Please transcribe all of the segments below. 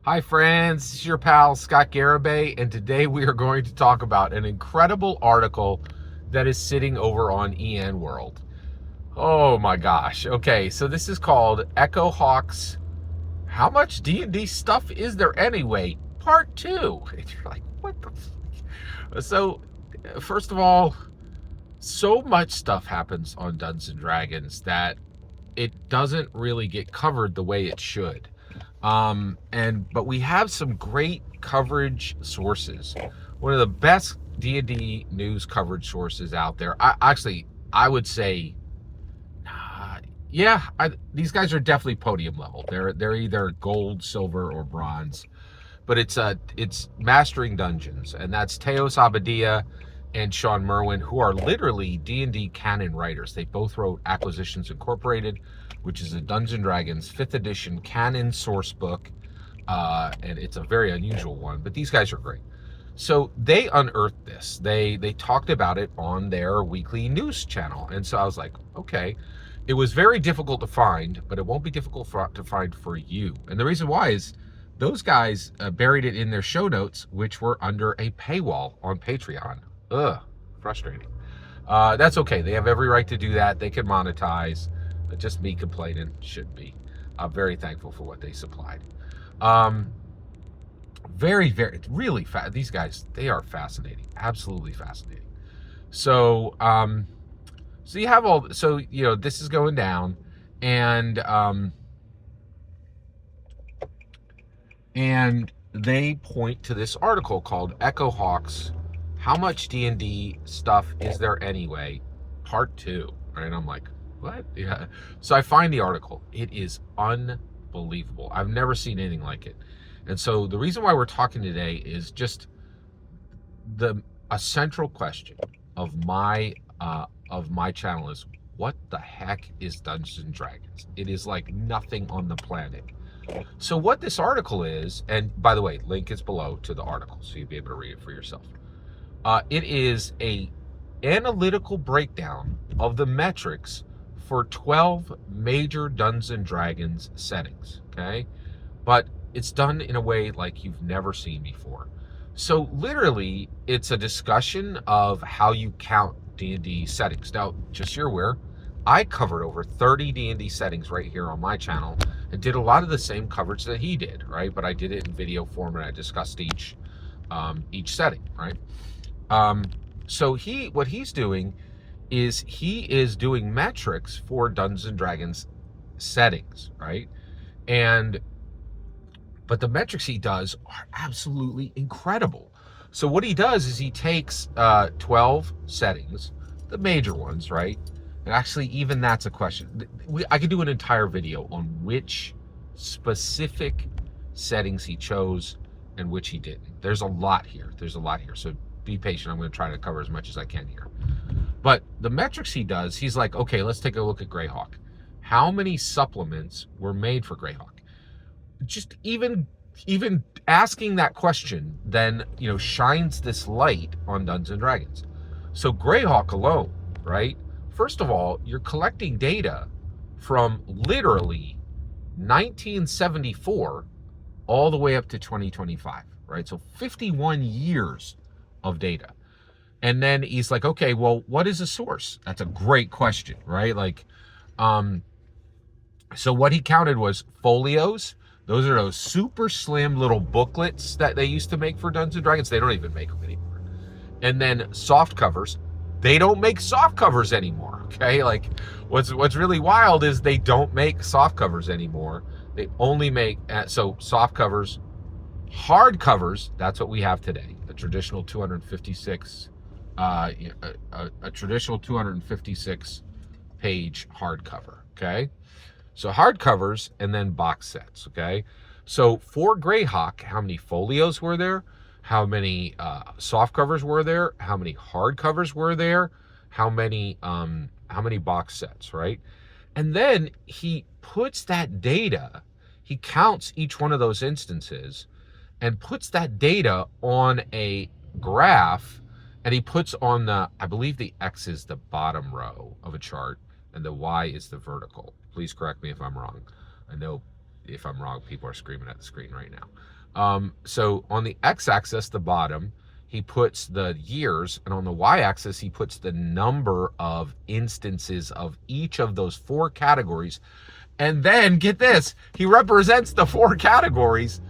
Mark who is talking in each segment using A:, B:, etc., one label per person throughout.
A: Hi friends, this is your pal Scott Garibay, and today we are going to talk about an incredible article that is sitting over on EN World. Oh my gosh. Okay, so this is called Echohawk's How Much D&D Stuff Is There Anyway? Part 2. And you're like, what the fuck? So, first of all, so much stuff happens on Dungeons and Dragons that it doesn't really get covered the way it should. But we have some great coverage sources. One of the best D&D news coverage sources out there. I would say, yeah, these guys are definitely podium level. They're either gold, silver, or bronze. But it's Mastering Dungeons, and that's Teos Abadia and Sean Merwin, who are literally D&D canon writers. They both wrote Acquisitions Incorporated, which is a Dungeons & Dragons 5th edition canon source book, and it's a very unusual one, but these guys are great. So they unearthed this. They talked about it on their weekly news channel, and so I was like, okay. It was very difficult to find, but it won't be difficult to find for you. And the reason why is those guys buried it in their show notes, which were under a paywall on Patreon. Ugh, frustrating. That's okay. They have every right to do that. They can monetize. Just me complaining should be. I'm very thankful for what they supplied. Very, really fast. These guys, they are fascinating. Absolutely fascinating. So, so you have all. So this is going down, and they point to this article called Echohawks, How Much D&D Stuff Is There Anyway? Part 2. Right? And I'm like, what? Yeah. So I find the article. It is unbelievable. I've never seen anything like it. And so the reason why we're talking today is just a central question of my channel is, what the heck is Dungeons and Dragons? It is like nothing on the planet. So what this article is, and by the way, link is below to the article, so you'll be able to read it for yourself. It is a analytical breakdown of the metrics for 12 major Dungeons and Dragons settings, okay? But it's done in a way like you've never seen before. So literally, it's a discussion of how you count D&D settings. Now, just so you're aware, I covered over 30 D&D settings right here on my channel and did a lot of the same coverage that he did, right? But I did it in video form and I discussed each setting, right? So what he's doing is he is doing metrics for Dungeons and Dragons settings, right? But the metrics he does are absolutely incredible. So what he does is he takes 12 settings, the major ones, right? And actually, even that's a question. I could do an entire video on which specific settings he chose and which he didn't. There's a lot here. So be patient. I'm going to try to cover as much as I can here. But the metrics he does, he's like, okay, let's take a look at Greyhawk. How many supplements were made for Greyhawk? Just even asking that question then shines this light on Dungeons and Dragons. So Greyhawk alone, right? First of all, you're collecting data from literally 1974 all the way up to 2025, right? So 51 years of data. And then he's like, okay, well, what is a source? That's a great question, right? So what he counted was folios. Those are those super slim little booklets that they used to make for Dungeons and Dragons. They don't even make them anymore. And then soft covers. They don't make soft covers anymore, okay? Like, what's really wild is they don't make soft covers anymore. They only make, so soft covers, hard covers, that's what we have today. A traditional 256, a traditional 256 page hardcover, okay? So hardcovers and then box sets, okay? So for Greyhawk, how many folios were there? How many soft covers were there? How many hardcovers were there? How many box sets, right? And then he puts that data, he counts each one of those instances and puts that data on a graph, and he puts on I believe the X is the bottom row of a chart and the Y is the vertical. Please correct me if I'm wrong. I know If I'm wrong, people are screaming at the screen right now. So on the x-axis, the bottom, he puts the years, and on the y-axis, he puts the number of instances of each of those 4 categories. And then, get this, he represents the 4 categories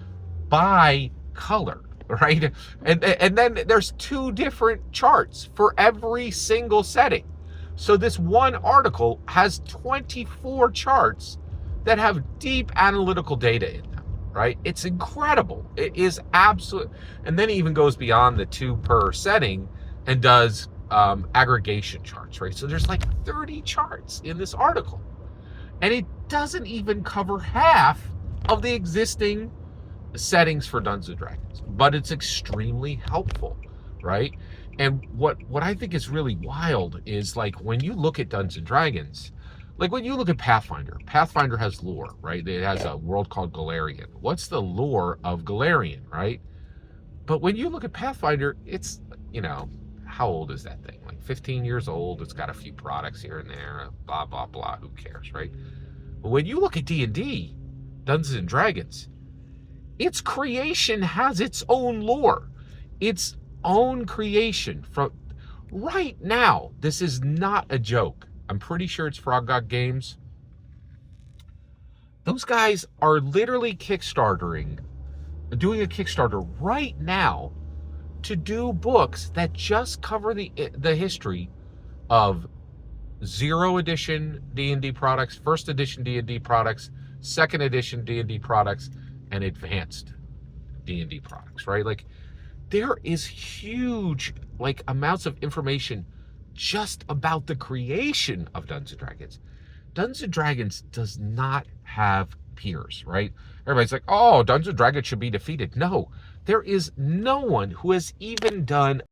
A: by color, right? And then there's 2 different charts for every single setting. So this one article has 24 charts that have deep analytical data in them, right? It's incredible. It is absolute. And then he even goes beyond the 2 per setting and does aggregation charts, right? So there's like 30 charts in this article. And it doesn't even cover half of the existing settings for Dungeons & Dragons, but it's extremely helpful, right? And what I think is really wild is, like, when you look at Dungeons & Dragons, like when you look at Pathfinder has lore, right? It has a world called Galarian. What's the lore of Galarian, right? But when you look at Pathfinder, it's, how old is that thing? Like 15 years old. It's got a few products here and there, blah, blah, blah. Who cares, right? But when you look at D&D, Dungeons & Dragons, its creation has its own lore, its own creation. From right now, this is not a joke. I'm pretty sure it's Frog God Games. Those guys are literally doing a Kickstarter right now to do books that just cover the history of 0 edition D&D products, 1st edition D&D products, 2nd edition D&D products, and advanced D&D products, right? Like, there is huge, like, amounts of information just about the creation of Dungeons & Dragons. Dungeons & Dragons does not have peers, right? Everybody's like, oh, Dungeons & Dragons should be defeated. No, there is no one who has even done